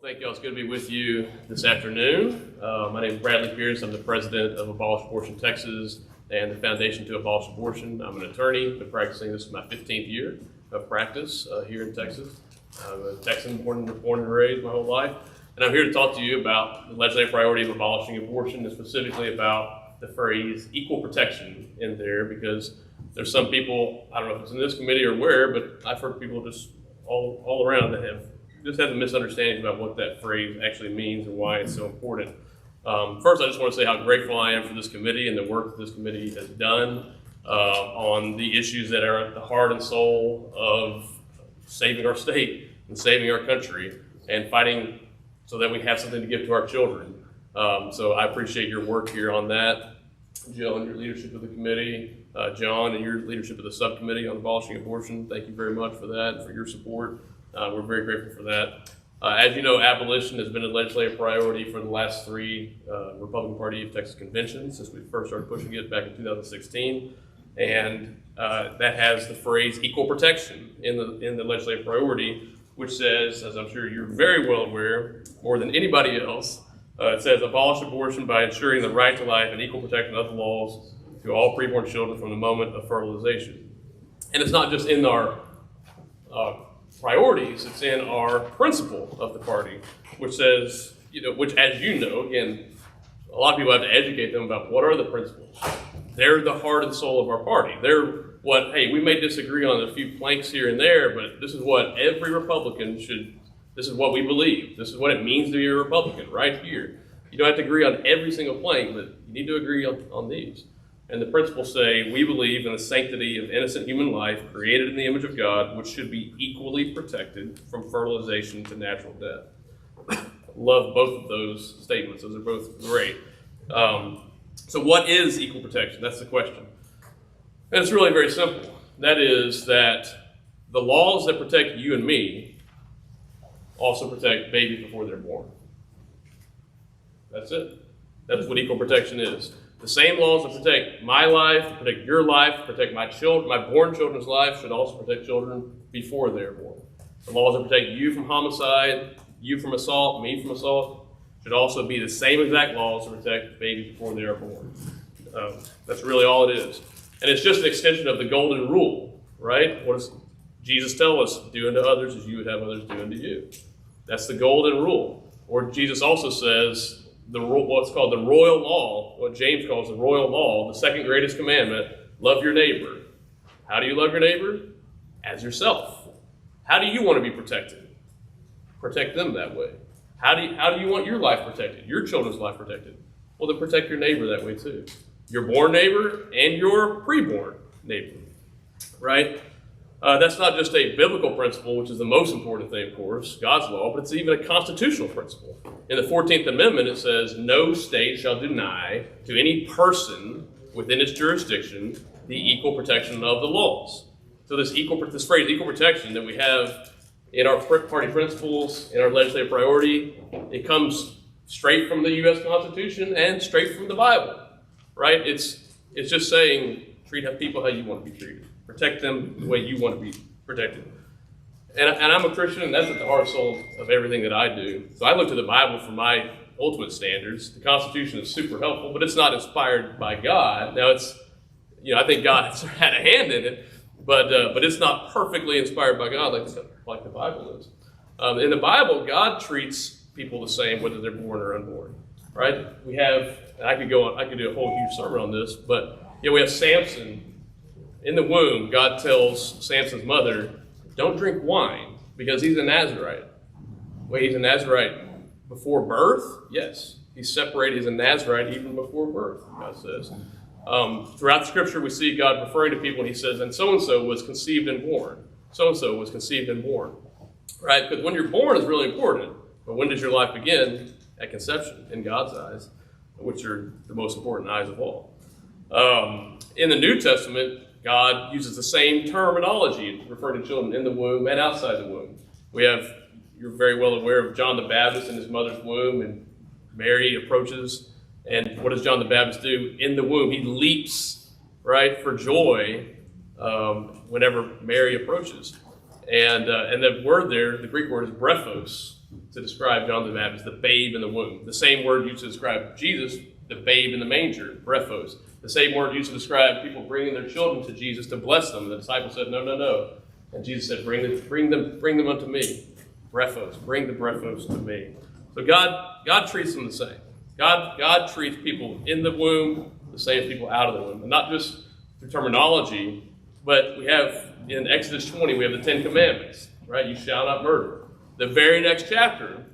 Thank you all. It's good to be with you this afternoon. My name is Bradley Pierce. I'm the president of Abolish Abortion Texas and the Foundation to Abolish Abortion. I'm an attorney. Been practicing. This is my 15th year of practice here in Texas. I'm a Texan, born and raised my whole life. And I'm here to talk to you about the legislative priority of abolishing abortion, and specifically about the phrase equal protection in there, because there's some people, I don't know if it's in this committee or where, but I've heard people just all around that have a misunderstanding about what that phrase actually means and why it's so important. First, I just want to say how grateful I am for this committee and the work that this committee has done on the issues that are at the heart and soul of saving our state and saving our country and fighting so that we have something to give to our children. So I appreciate your work here on that. Jill and your leadership of the committee, John and your leadership of the subcommittee on abolishing abortion, thank you very much for that and for your support. We're very grateful for that. As you know, abolition has been a legislative priority for the last three Republican Party of Texas conventions since we first started pushing it back in 2016. And that has the phrase equal protection in the legislative priority, which says, as I'm sure you're very well aware, more than anybody else, it says abolish abortion by ensuring the right to life and equal protection of the laws to all preborn children from the moment of fertilization. And it's not just in our priorities, it's in our principle of the party, which says, which, as you know, again, a lot of people have to educate them about what are the principles. They're the heart and soul of our party. They're what, hey, we may disagree on a few planks here and there, but this is what every Republican this is what we believe. This is what it means to be a Republican right here. You don't have to agree on every single plank, but you need to agree on these. And the principles say, we believe in the sanctity of innocent human life created in the image of God, which should be equally protected from fertilization to natural death. Love both of those statements. Those are both great. So what is equal protection? That's the question. And it's really very simple. That is that the laws that protect you and me also protect babies before they're born. That's it. That's what equal protection is. The same laws that protect my life, to protect your life, to protect my born children's life should also protect children before they're born. The laws that protect you from homicide, you from assault, me from assault, should also be the same exact laws to protect babies before they are born. That's really all it is. And it's just an extension of the golden rule, right? What does Jesus tell us? Do unto others as you would have others do unto you. That's the golden rule. Or Jesus also says, what's called the royal law, what James calls the royal law, the second greatest commandment, love your neighbor. How do you love your neighbor? As yourself. How do you want to be protected? Protect them that way. How do you want your life protected, your children's life protected? Well, then protect your neighbor that way too. Your born neighbor and your preborn neighbor, right? That's not just a biblical principle, which is the most important thing, of course, God's law, but it's even a constitutional principle. In the 14th Amendment, it says, no state shall deny to any person within its jurisdiction the equal protection of the laws. So this phrase, equal protection, that we have in our party principles, in our legislative priority, it comes straight from the U.S. Constitution and straight from the Bible, right? It's just saying, treat people how you want to be treated. Protect them the way you want to be protected. And I'm a Christian, and that's at the heart and soul of everything that I do. So I look to the Bible for my ultimate standards. The Constitution is super helpful, but it's not inspired by God. Now I think God has had a hand in it, but it's not perfectly inspired by God like the Bible is. In the Bible, God treats people the same whether they're born or unborn, right? We have, and I could do a whole huge sermon on this, but we have Samson. In the womb, God tells Samson's mother, don't drink wine because he's a Nazirite. Wait, he's a Nazirite before birth? Yes. He's separated, he's a Nazirite even before birth, God says. Throughout the scripture, we see God referring to people, and he says, and so-and-so was conceived and born. So-and-so was conceived and born, right? Because when you're born is really important, but when does your life begin? At conception, in God's eyes, which are the most important eyes of all. In the New Testament, God uses the same terminology to refer to children in the womb and outside the womb. You're very well aware of John the Baptist in his mother's womb, and Mary approaches, and what does John the Baptist do? In the womb, he leaps, right, for joy whenever Mary approaches. And the word there, the Greek word is brephos, to describe John the Baptist, the babe in the womb. The same word used to describe Jesus, the babe in the manger, brephos. The same word used to describe people bringing their children to Jesus to bless them. The disciples said, no, no, no. And Jesus said, bring them unto me. Brephos, bring the brephos to me. So God treats them the same. God treats people in the womb the same as people out of the womb. And not just through terminology, but we have, in Exodus 20, we have the 10 Commandments, right? You shall not murder. The very next chapter,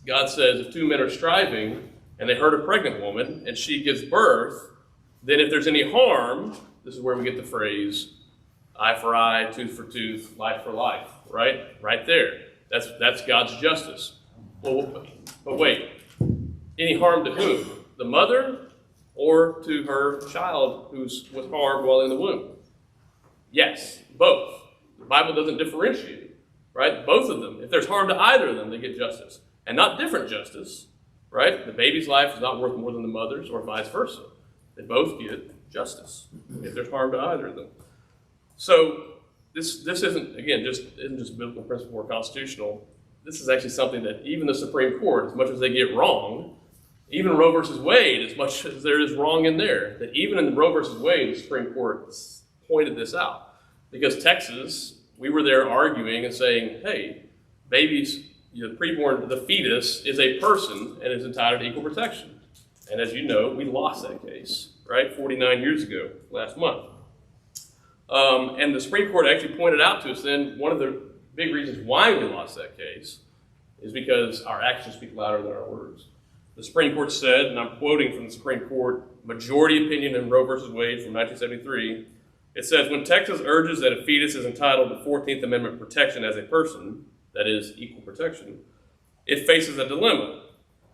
God says, if two men are striving and they hurt a pregnant woman and she gives birth, then if there's any harm, this is where we get the phrase, eye for eye, tooth for tooth, life for life, right? Right there. That's God's justice. Well, but wait, any harm to whom? The mother or to her child who was harmed while in the womb? Yes, both. The Bible doesn't differentiate, right? Both of them. If there's harm to either of them, they get justice. And not different justice, right? The baby's life is not worth more than the mother's or vice versa. They both get justice if there's harm to either of them. So this isn't, again, isn't just biblical principle or constitutional. This is actually something that even the Supreme Court, as much as they get wrong, even Roe versus Wade, as much as there is wrong in there, that even in Roe versus Wade, the Supreme Court pointed this out. Because Texas, we were there arguing and saying, hey, babies, the preborn, the fetus is a person and is entitled to equal protection. And as you know, we lost that case, right, 49 years ago, last month. And the Supreme Court actually pointed out to us then one of the big reasons why we lost that case is because our actions speak louder than our words. The Supreme Court said, and I'm quoting from the Supreme Court majority opinion in Roe versus Wade from 1973, it says, when Texas urges that a fetus is entitled to 14th Amendment protection as a person, that is, equal protection, it faces a dilemma.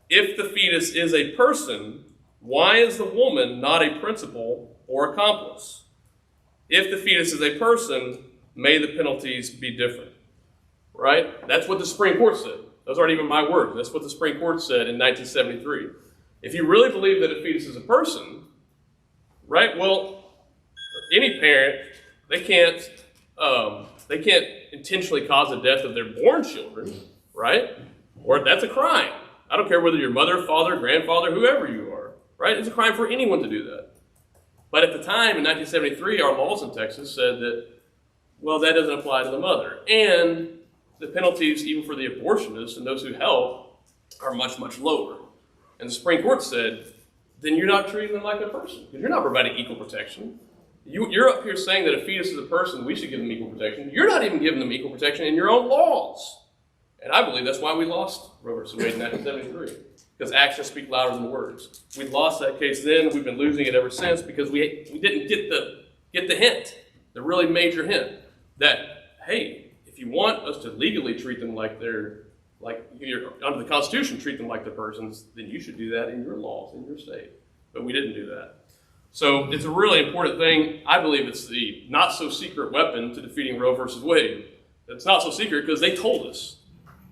If the fetus is a person, why is the woman not a principal or accomplice? If the fetus is a person, may the penalties be different. Right? That's what the Supreme Court said. Those aren't even my words. That's what the Supreme Court said in 1973. If you really believe that a fetus is a person, right? Well, any parent, they can't intentionally cause the death of their born children, right? Or that's a crime. I don't care whether you're mother, father, grandfather, whoever you are, right? It's a crime for anyone to do that. But at the time, in 1973, our laws in Texas said that, well, that doesn't apply to the mother. And the penalties, even for the abortionists and those who help, are much, much lower. And the Supreme Court said, then you're not treating them like a person, because you're not providing equal protection. You're up here saying that a fetus is a person, we should give them equal protection. You're not even giving them equal protection in your own laws. And I believe that's why we lost Roe v. Wade in 1973, because actions speak louder than words. We lost that case then, we've been losing it ever since, because we didn't get the hint, the really major hint, that, hey, if you want us to legally treat them like you're under the Constitution, treat them like they're persons, then you should do that in your laws, in your state. But we didn't do that. So it's a really important thing. I believe it's the not-so-secret weapon to defeating Roe versus Wade. It's not so secret because they told us.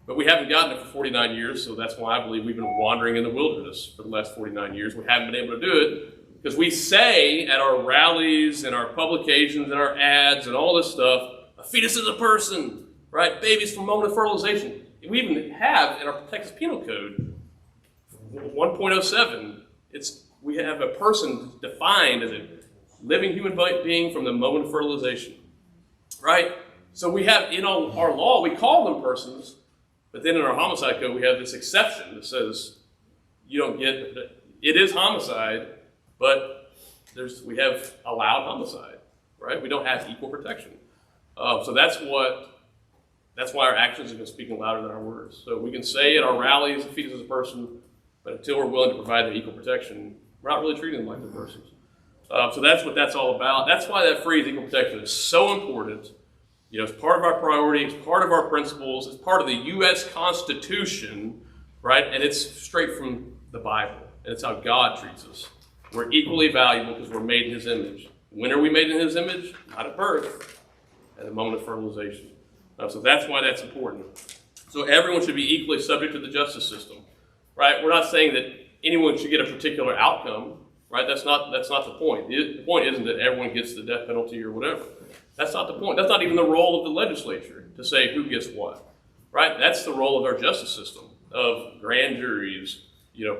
But we haven't gotten it for 49 years, so that's why I believe we've been wandering in the wilderness for the last 49 years. We haven't been able to do it because we say at our rallies and our publications and our ads and all this stuff, a fetus is a person, right? Babies from moment of fertilization. We even have in our Texas Penal Code 1.07, we have a person defined as a living human being from the moment of fertilization, right? So we have in our law, we call them persons, but then in our homicide code, we have this exception that says you don't get it. It is homicide, but we have allowed homicide, right? We don't have equal protection. So that's why our actions have been speaking louder than our words. So we can say at our rallies, a fetus is a person, but until we're willing to provide them equal protection, we're not really treating them like they're persons. So that's what that's all about. That's why that phrase equal protection is so important. It's part of our priority, it's part of our principles, it's part of the U.S. Constitution, right? And it's straight from the Bible, and it's how God treats us. We're equally valuable because we're made in His image. When are we made in His image? Not at birth, at the moment of fertilization. So that's why that's important. So everyone should be equally subject to the justice system, right? We're not saying that anyone should get a particular outcome, right? That's not the point. The point isn't that everyone gets the death penalty or whatever. That's not the point. That's not even the role of the legislature to say who gets what. right? That's the role of our justice system, of grand juries,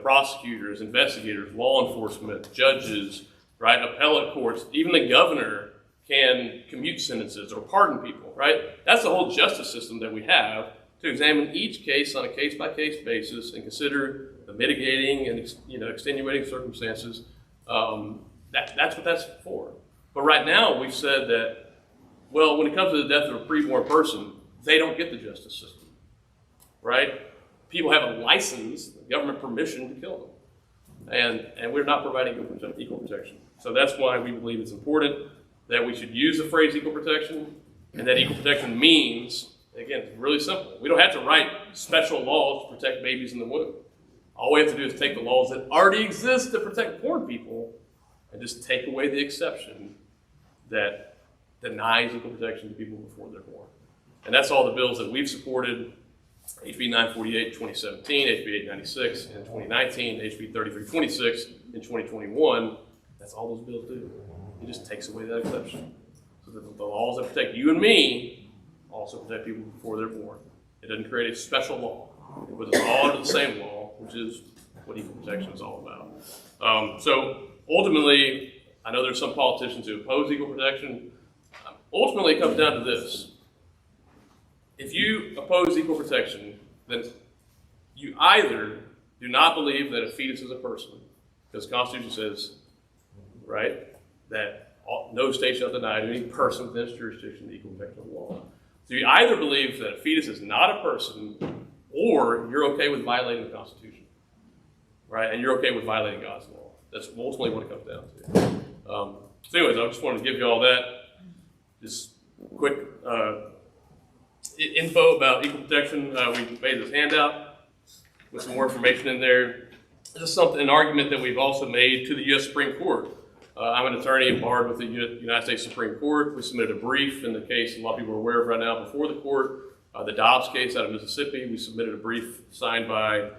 prosecutors, investigators, law enforcement, judges, right? Appellate courts, even the governor can commute sentences or pardon people, right? That's the whole justice system that we have to examine each case on a case-by-case basis and consider the mitigating and extenuating circumstances. That's what that's for. But right now, we've said that, well, when it comes to the death of a preborn person, they don't get the justice system, right? People have a license, government permission to kill them. And we're not providing equal protection. So that's why we believe it's important that we should use the phrase equal protection, and that equal protection means, again, it's really simple. We don't have to write special laws to protect babies in the womb. All we have to do is take the laws that already exist to protect born people and just take away the exception that denies equal protection to people before they're born. And that's all the bills that we've supported: HB 948 in 2017, HB 896 in 2019, HB 3326 in 2021. That's all those bills do. It just takes away that exception. So that the laws that protect you and me also protect people before they're born. It doesn't create a special law. It puts us all under the same law, which is what equal protection is all about. So ultimately, I know there's some politicians who oppose equal protection. Ultimately, it comes down to this. If you oppose equal protection, then you either do not believe that a fetus is a person, because the Constitution says, right, that no state shall deny to any person within its jurisdiction the equal protection of the law. So you either believe that a fetus is not a person, or you're okay with violating the Constitution, right? And you're okay with violating God's law. That's ultimately what it comes down to. So anyways, I just wanted to give you all that. Just quick info about equal protection. We made this handout with some more information in there. This is an argument that we've also made to the U.S. Supreme Court. I'm an attorney and barred with the United States Supreme Court. We submitted a brief in the case a lot of people are aware of right now before the court. The Dobbs case out of Mississippi, we submitted a brief signed by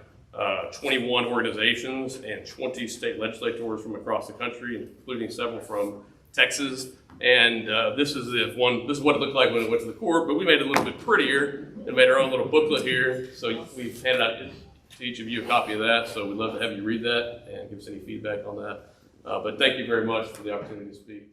21 organizations and 20 state legislators from across the country, including several from Texas. And this is what it looked like when it went to the court, but we made it a little bit prettier and made our own little booklet here. So we've handed out to each of you a copy of that. So we'd love to have you read that and give us any feedback on that. But thank you very much for the opportunity to speak.